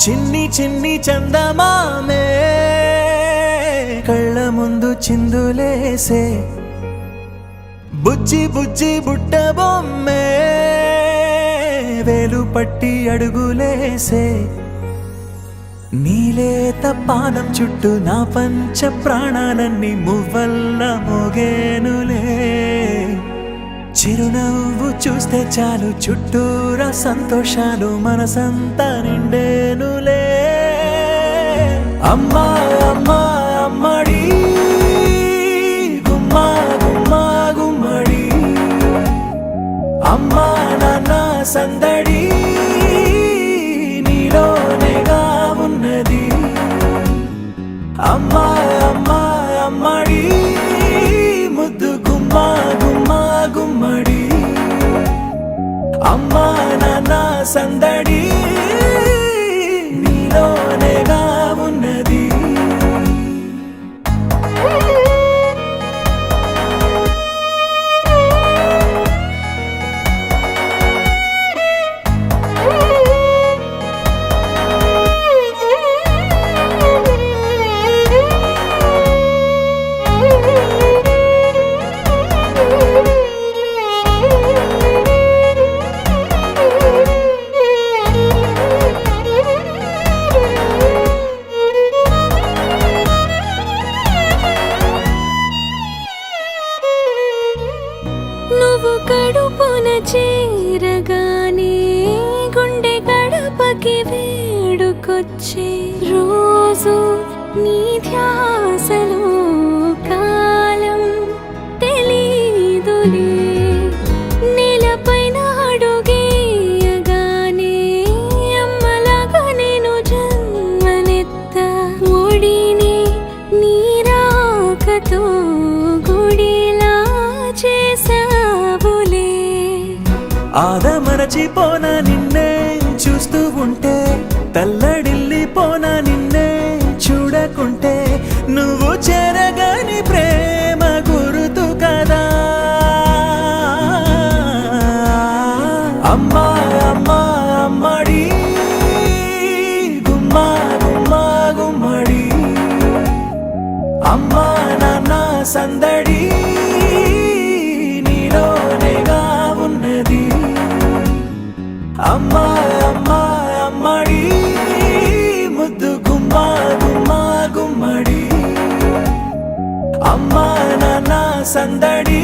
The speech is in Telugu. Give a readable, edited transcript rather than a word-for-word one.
చిన్ని చిన్ని చందమామే కళ్ళ ముందు చిందులేసే బుజ్జి బుజ్జి బుట్ట బొమ్మే వేలు పట్టి అడుగులేసే నీలేత పానం చుట్టూ నా పంచ ప్రాణాలన్నీ మువ్వల్ల మోగేనులే చిరునవ్వు చూస్తే చాలు చుట్టూరా సంతోషాలు మనసంతా నిండేనులే అమ్మా అమ్మా అమ్మడి గుమ్మా గుమ్మా గుమ్మడి అమ్మా నాన్న సందడి నీలోనేగా ఉన్నది అమ్మా అమ్మా అమ్మడి ముద్దు గుమ్మా గుమ్మా గుమ్మడి అమ్మా నాన్న సందడి నీలోనేగా ఉన్నది నువ్వు కడుపున చేరగానే గుండె గడపకి వేడుకొచ్చే రోజు నీ ధ్యాసలో కాలం తెలీదులే నేలపైన అడుగేయగానే అమ్మలాగా నేను జన్మనెత్త ఒడిని నీ రాకతో గుడిలా చేసావులే ఆదమరచిపోనా నిన్నే చూస్తూ ఉంటే తల్లడిల్లిపోనా నిన్నే చూడకుంటే నువ్వు చెరగని ప్రేమ గురుతు కదా అమ్మా అమ్మా అమ్మడి గుమ్మా గుమ్మా గుమ్మడి అమ్మా నాన్న సందడి నీలోనేగా ఉన్నది అమ్మా అమ్మా అమ్మడి ముద్దు గుమ్మా గుమ్మా గుమ్మడి అమ్మా నాన్న సందడి